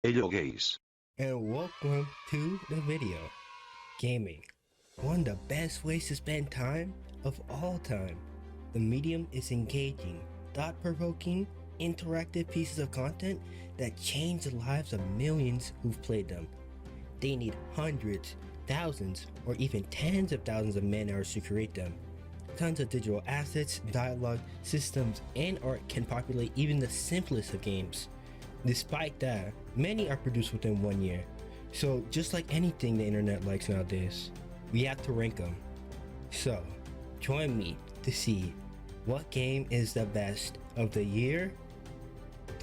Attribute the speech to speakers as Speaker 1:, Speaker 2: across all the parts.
Speaker 1: Hello guys.
Speaker 2: And welcome to the video. Gaming, one of the best ways to spend time of all time. The medium is engaging, thought-provoking, interactive pieces of content that change the lives of millions who've played them. They need hundreds, thousands, or even tens of thousands of man hours to create them. Tons of digital assets, dialogue, systems, and art can populate even the simplest of games. Despite that, many are produced within 1 year. So just like anything the internet likes nowadays, we have to rank them. So join me to see what game is the best of the year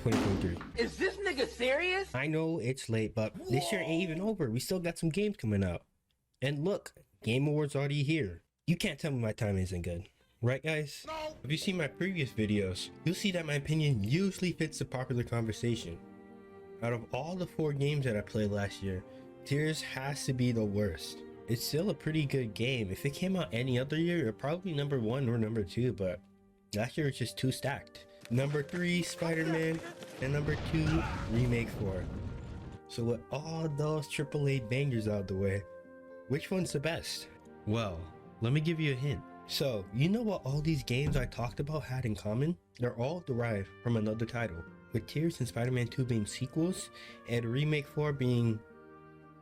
Speaker 2: 2023.
Speaker 3: Is this nigga serious?
Speaker 2: I know it's late, but this year ain't even over. We still got some games coming out. And look, Game Awards already here. You can't tell me my time isn't good. Right guys? No. If you see my previous videos, you'll see that my opinion usually fits the popular conversation. Out of all the 4 games that I played last year, Tears has to be the worst. It's still a pretty good game. If it came out any other year, it'd probably be number 1 or number 2, but last year it's just too stacked. Number 3, Spider-Man, and number 2, Remake 4. So with all those AAA bangers out the way, which one's the best? Well, let me give you a hint. So, you know what all these games I talked about had in common? They're all derived from another title, with Tears and Spider-Man 2 being sequels, and Remake 4 being...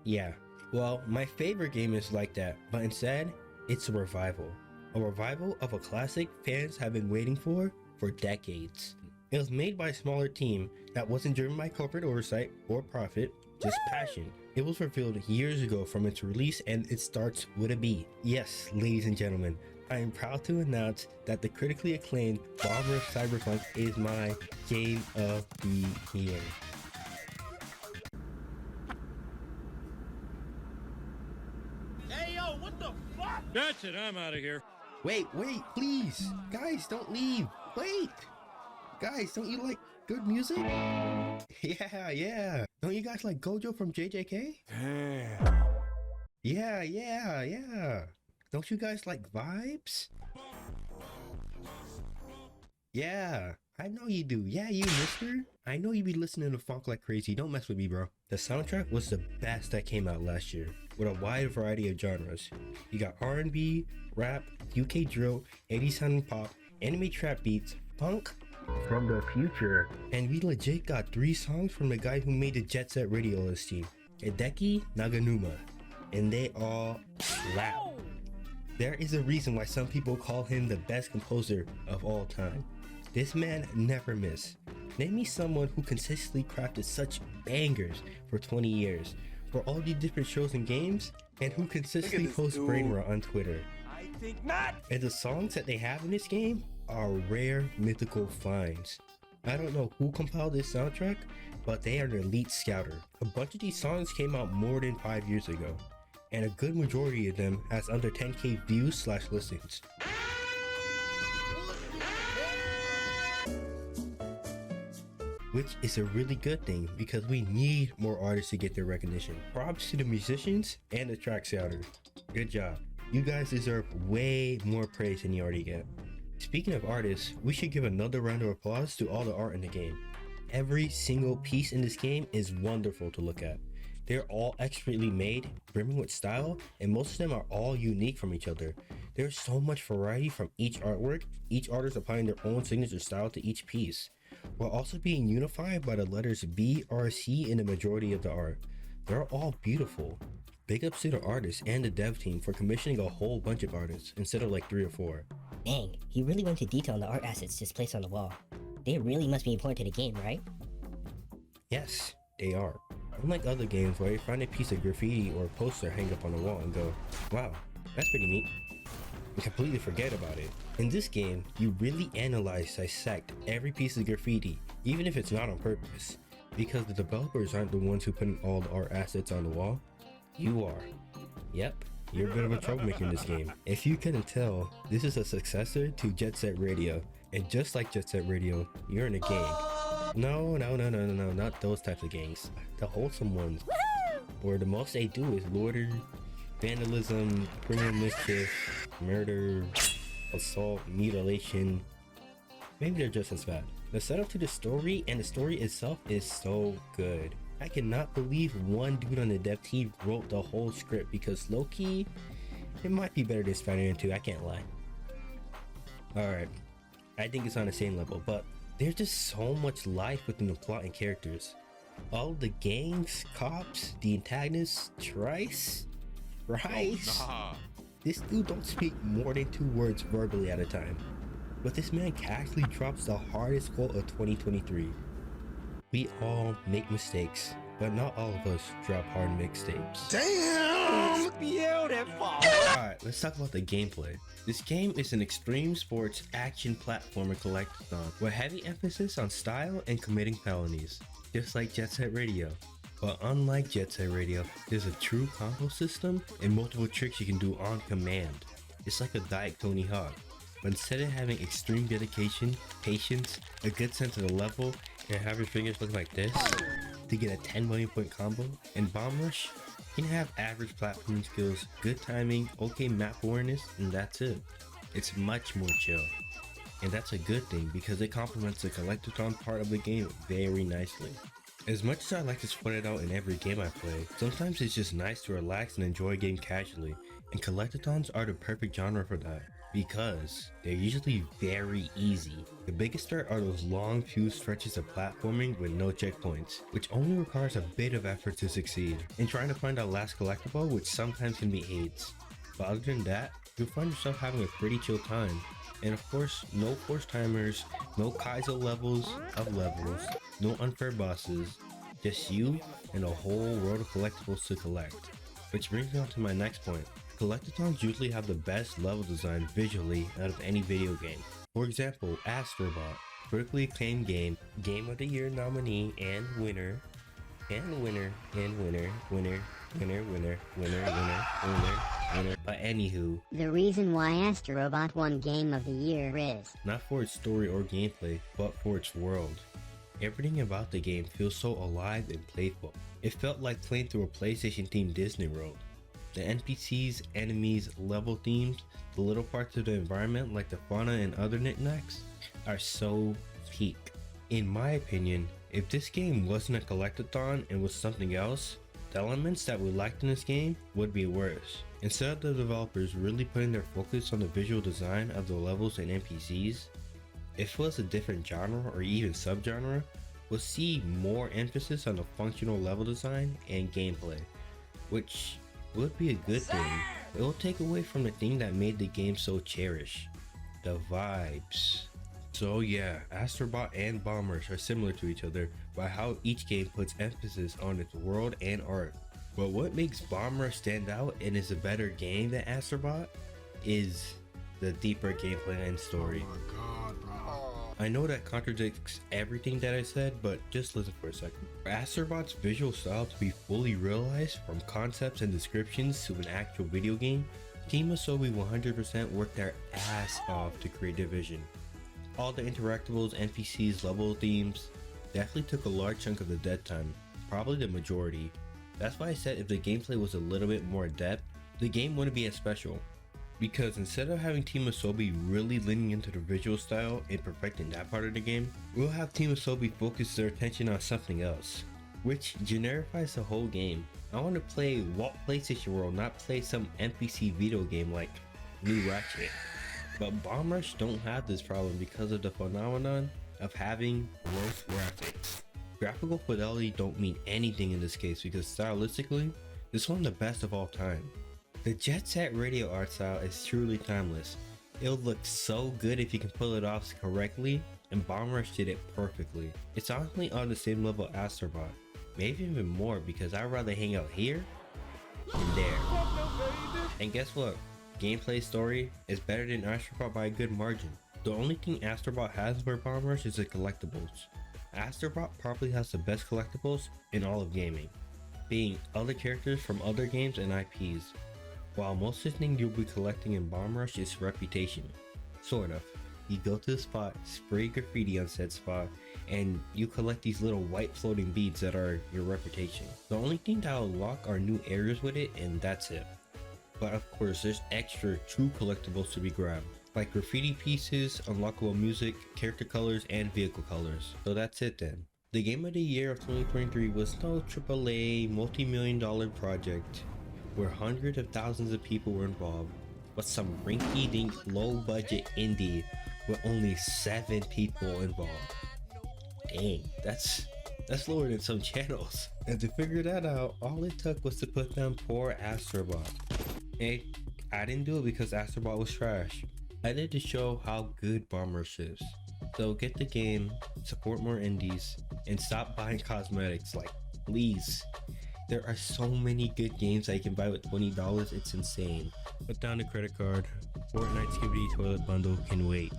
Speaker 2: yeah. Well, my favorite game is like that, but instead, it's a revival. A revival of a classic fans have been waiting for decades. It was made by a smaller team that wasn't driven by corporate oversight or profit, just passion. It was revealed years ago from its release, and it starts with a B. Yes, ladies and gentlemen, I am proud to announce that the critically acclaimed Bomber of Cyberpunk is my game of the year.
Speaker 4: Hey yo, what the fuck? That's it, I'm out of here.
Speaker 2: Wait, please. Guys, don't leave. Wait. Guys, don't you like good music? Yeah. Don't you guys like Gojo from JJK?
Speaker 4: Damn.
Speaker 2: Yeah. Don't you guys like vibes? Yeah, I know you do. Yeah, you mister. I know you be listening to funk like crazy. Don't mess with me, bro. The soundtrack was the best that came out last year, with a wide variety of genres. You got R&B, rap, UK drill, 80s sounding pop, anime trap beats, funk from the future. And we legit got 3 songs from the guy who made the Jet Set Radio OST, Hideki Naganuma, and they all slap. There is a reason why some people call him the best composer of all time. This man never miss. Name me someone who consistently crafted such bangers for 20 years for all these different shows and games, and who consistently posts brain rot on Twitter.
Speaker 4: I think not.
Speaker 2: And the songs that they have in this game are rare mythical finds. I don't know who compiled this soundtrack, but they are an elite scouter. A bunch of these songs came out more than 5 years ago, and a good majority of them has under 10k views / listens. Which is a really good thing, because we need more artists to get their recognition. Props to the musicians and the track scouters. Good job. You guys deserve way more praise than you already get. Speaking of artists, we should give another round of applause to all the art in the game. Every single piece in this game is wonderful to look at. They're all expertly made, brimming with style, and most of them are all unique from each other. There's so much variety from each artwork, each artist applying their own signature style to each piece, while also being unified by the letters B or C in the majority of the art. They're all beautiful. Big ups to the artists and the dev team for commissioning a whole bunch of artists instead of like 3 or 4.
Speaker 5: Dang, he really went into detail on the art assets just placed on the wall. They really must be important to the game, right?
Speaker 2: Yes, they are. Unlike other games where you find a piece of graffiti or a poster hang up on the wall and go, wow, that's pretty neat, and completely forget about it. In this game, you really analyze, dissect every piece of graffiti, even if it's not on purpose, because the developers aren't the ones who put in all the art assets on the wall. You are. Yep, you're a bit of a troublemaker in this game. If you couldn't tell, this is a successor to Jet Set Radio, and just like Jet Set Radio, you're in a gang. No, not those types of gangs. The wholesome ones, where the most they do is loiter, vandalism, criminal mischief, murder, assault, mutilation. Maybe they're just as bad. The setup to the story and the story itself is so good. I cannot believe one dude on the dev team wrote the whole script, because low-key, it might be better than Spider-Man 2, I can't lie. Alright, I think it's on the same level, but there's just so much life within the plot and characters. All the gangs, cops, the antagonists, Trice. This dude don't speak more than 2 words verbally at a time. But this man casually drops the hardest quote of 2023. We all make mistakes, but not all of us drop hard mixtapes.
Speaker 3: Damn! Beautiful!
Speaker 2: Alright, let's talk about the gameplay. This game is an extreme sports action platformer collectathon with heavy emphasis on style and committing felonies, just like Jet Set Radio. But unlike Jet Set Radio, there's a true combo system and multiple tricks you can do on command. It's like a Diet Tony Hawk, but instead of having extreme dedication, patience, a good sense of the level, and have your fingers look like this to get a 10 million point combo, and Bomb Rush, you can have average platforming skills, good timing, okay map awareness, and that's it. It's much more chill. And that's a good thing because it complements the collectathon part of the game very nicely. As much as I like to sweat it out in every game I play, sometimes it's just nice to relax and enjoy a game casually, and collectathons are the perfect genre for that, because they're usually very easy. The biggest threat are those long few stretches of platforming with no checkpoints, which only requires a bit of effort to succeed, and trying to find that last collectible, which sometimes can be AIDS. But other than that, you'll find yourself having a pretty chill time. And of course, no forced timers, no Kaizo levels of levels, no unfair bosses, just you and a whole world of collectibles to collect. Which brings me on to my next point. Collectathons usually have the best level design visually out of any video game. For example, Astrobot, critically acclaimed game, Game of the Year nominee and winner, but anywho,
Speaker 1: the reason why Astrobot won Game of the Year is
Speaker 2: not for its story or gameplay, but for its world. Everything about the game feels so alive and playful. It felt like playing through a PlayStation themed Disney World. The NPCs, enemies, level themes, the little parts of the environment like the fauna and other knickknacks are so peak. In my opinion, if this game wasn't a collectathon and was something else, the elements that we liked in this game would be worse. Instead of the developers really putting their focus on the visual design of the levels and NPCs, if it was a different genre or even subgenre, we'll see more emphasis on the functional level design and gameplay, which would be a good thing. It will take away from the thing that made the game so cherished, the vibes. So yeah, Astrobot and Bomb Rush are similar to each other by how each game puts emphasis on its world and art. But what makes Bomb Rush stand out and is a better game than Astrobot is the deeper gameplay and story.
Speaker 6: Oh my god, bro.
Speaker 2: I know that contradicts everything that I said, but just listen for a second. For Astrobot's visual style to be fully realized, from concepts and descriptions to an actual video game, Team Asobi 100% worked their ass off to create their vision. All the interactables, NPCs, level themes definitely took a large chunk of the dead time, probably the majority. That's why I said if the gameplay was a little bit more depth, the game wouldn't be as special. Because instead of having Team Asobi really leaning into the visual style and perfecting that part of the game, we'll have Team Asobi focus their attention on something else, which generifies the whole game. I want to play Walt PlayStation World, not play some NPC video game like New Ratchet. But Bomb Rush don't have this problem because of the phenomenon of having worse graphics. Graphical fidelity don't mean anything in this case because stylistically, this is one of the best of all time. The Jet Set Radio art style is truly timeless. It'll look so good if you can pull it off correctly, and Bomb Rush did it perfectly. It's honestly on the same level as Astrobot, maybe even more because I'd rather hang out here than there. And guess what? Gameplay story is better than Astrobot by a good margin. The only thing Astrobot has over Bomb Rush is the collectibles. Astrobot probably has the best collectibles in all of gaming, being other characters from other games and IPs. While most of the thing you'll be collecting in Bomb Rush is reputation. Sort of. You go to a spot, spray graffiti on said spot, and you collect these little white floating beads that are your reputation. The only thing that'll unlock are new areas with it, and that's it. But of course, there's extra true collectibles to be grabbed, like graffiti pieces, unlockable music, character colors, and vehicle colors. So that's it then. The game of the year of 2023 was no AAA multi-million-dollar project where hundreds of thousands of people were involved, but some rinky-dink low-budget indie with only 7 people involved. Dang, that's lower than some channels. And to figure that out, all it took was to put down poor Astrobot. And I didn't do it because Astrobot was trash. I did to show how good Bombers is. So get the game, support more indies, and stop buying cosmetics, like, please. There are so many good games that you can buy with $20, it's insane. Put down the credit card. Fortnite Skibidi Toilet Bundle can wait.